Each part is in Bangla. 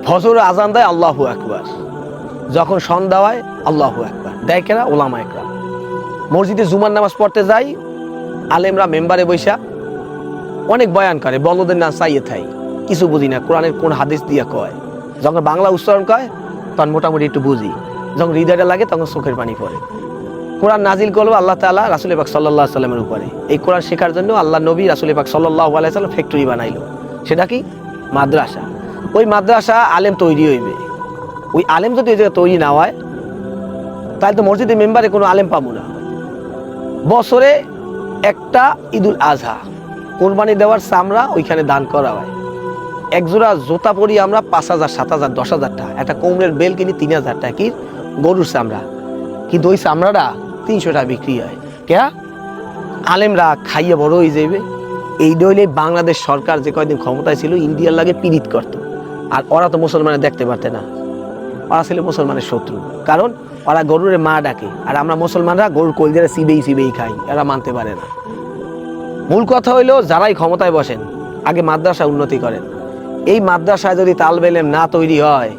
ফজর আজান দেয় আল্লাহু আকবার, যখন সন্ধ্যা হয় আল্লাহু আকবার দেয় কেনা ওলামা একরাম। মসজিদে জুমার নামাজ পড়তে যাই, আলেমরা মেম্বারে বৈশা অনেক বয়ান করে, বলদের না চাইয়ে থাই, কিছু বুঝি না কোরআনের কোন হাদিস দিয়া কয়। যখন বাংলা উচ্চারণ কয় তখন মোটামুটি একটু বুঝি, যখন হৃদয়টা লাগে তখন চোখের পানি পড়ে। কোরআন নাজিল করলো আল্লাহ তাআলা রাসূল পাক সাল্লাল্লাহু আলাইহি সাল্লামের উপরে। এই কোরআন শেখার জন্য আল্লাহ নবী রাসূল পাক সাল্লাল্লাহু আলাইহি সাল্লাম ফ্যাক্টরি বানাইলো, সেটা কি মাদ্রাসা। ওই মাদ্রাসা আলেম তৈরি হইবে, ওই আলেম যদি ওই জায়গায় তৈরি না হয় তাহলে তো মসজিদের মেম্বারে কোনো আলেম পাবো না। বছরে একটা ঈদুল আজহা কোরবানি দেওয়ার চামড়া ওইখানে দান করা হয়। একজোড়া জুতা পরি আমরা 5,000 7,000 10,000 টাকা, একটা কোমরের বেল কিনি 3,000 টাকা, কি গরুর চামড়া, কিন্তু ওই চামড়াটা 300 টাকা বিক্রি হয়। কে আলেমরা খাইয়ে বড় হয়ে যাইবে। এই দইলে বাংলাদেশ সরকার যে কয়দিন ক্ষমতায় ছিল ইন্ডিয়ার লাগে পীড়িত করত, আর ওরা তো মুসলমানের দেখতে পারতে না, ওরা ছিল মুসলমানের শত্রু। কারণ ওরা গরুরে মা ডাকে, আর আমরা মুসলমানরা গরুর কলজারে সিবেই সিবেই খাই, এরা মানতে পারে না। মূল কথা হইলো যারাই ক্ষমতায় বসেন আগে মাদ্রাসা উন্নতি করেন। এই মাদ্রাসায় যদি তালবে ইলম না তৈরি হয়,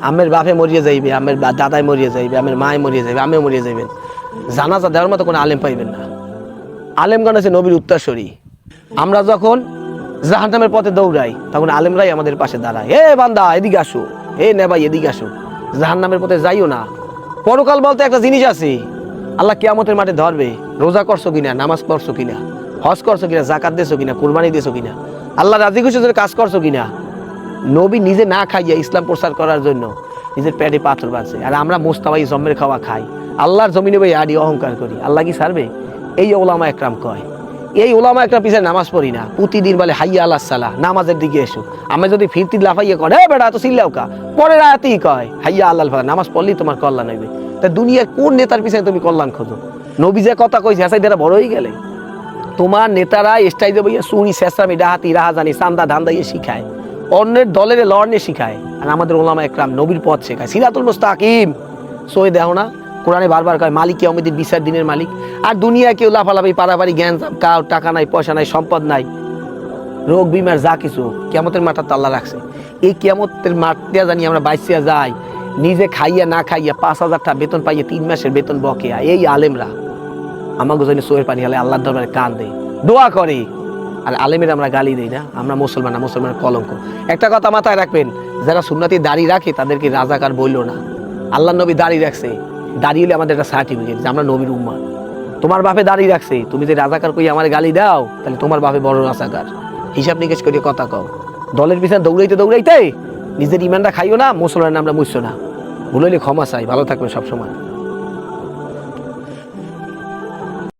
আমের বাপে মরিয়ে যাইবে, আমের দাদাই মরিয়ে যাইবে, আমের মায় মরিয়ে যাইবে, আমিও মরিয়ে যাইবেন, জানাজা দেওয়ার মতো কোনো আলেম পাইবেন না। আলেমগণ আছে নবীর উত্তরসূরি। আমরা যখন জাহান্নামের পথে দৌড়াই তখন আলেমরাই আমাদের পাশে দাঁড়ায়, হে বান্দা এদিকে আসো, হে নেবাই এদিকে আসো, জাহান্নামের পথে যাইও না। পরকাল বলতে একটা জিনিস আছে, আল্লাহ কিয়ামতের মাঠে ধরবে, রোজা করছো কিনা, নামাজ পড়ছো কিনা, হজ করছো কিনা, জাকাত দিয়েছো কিনা, কুরবানি দিয়েছো কিনা, আল্লাহ রাজি খুশি কাজ করছো কিনা। নবী নিজে না খাইয়া ইসলাম প্রচার করার জন্য নিজের পেটে পাথর বাঁধছে, আর আমরা মোস্তাবাই জম্মের খাওয়া খাই, আল্লাহর জমিনে ভাই আডি অহংকার করি। আল্লাহ কি ছাড়বে? এই ওলামা একরাম কয়, এই ওলামা একরাম পিছনে নামাজ পড়ি না, প্রতিদিন বলে হাইয়া আল্লাহ সালাহ, নামাজের দিকে এসো। আমি যদি ফিরতি লাফাইয়া করে বেটা তো চিল্লাও কা, পরে রাতেই কয় হাইয়া আল্লাহ ফালাহ, নামাজ পড়লেই তোমার কল্যাণ হইবে। তা দুনিয়ার কোন নেতার পিছনে তুমি কল্যাণ খোঁজো? নবী যে কথা কইছে হাসাই দেরা বড় হয়ে গেলে, তোমার নেতারা স্টাইজে বইয়া চুরি চেঁচামি ডাহাতি রাহাজানি চান্দা ধান্দা ইয়ে শিখায়, অন্যের দলের লড়নে শিখায়, আর আমাদের ওলামা একরাম নবীর পথ শেখায়, সিরাতুল মুস্তাকিম। সই দেখো না কোরআনে বারবার কয় মালিক কিয়ামতের বিচার দিনের মালিক। আর দুনিয়া কেউ লাফালাফি পারাপারি জ্ঞান কার টাকা নাই, পয়সা নাই, সম্পদ নাই, রোগ বিমার যা কিছু কিয়ামতের মাঠটা তো আল্লাহ রাখছে। এই কিয়ামতের মাঠ দিয়া জানি আমরা বাইসিয়া যাই, নিজে খাইয়া না খাইয়া 5,000 টাকা বেতন পাইয়া 3 মাসের বেতন বকেয়া। এই আলেমরা আমাকে জন্য সোয়ের পানি হলে আল্লাহর দরবারে কান দেয়, দোয়া করে, আর আলেমের আমরা গালি দিই না। আমরা মুসলমান না, মুসলমানের কলঙ্ক। একটা কথা মাথায় রাখবেন, যারা সুন্নতি দাড়ি রাখে তাদেরকে রাজাকার বললো না। আল্লাহ নবী দাড়ি রাখছে, দাঁড়িয়ে হলে আমাদের একটা সার্টিফিকেট যে আমরা নবীর উম্মাহ। তোমার বাপে দাঁড়িয়ে রাখছে, তুমি যে রাজাকার কই আমার গালি দাও, তাহলে তোমার বাপে বড় রাজাকার। হিসাব নিকেশ করিয়ে কথা কও। দলের পিছনে দৌড়াইতে দৌড়াইতে নিজের ইমানটা খাইও না, মুসলমান আমরা মুছছো না। ভুল হইলে ক্ষমা চাই। ভালো থাকবে সবসময়।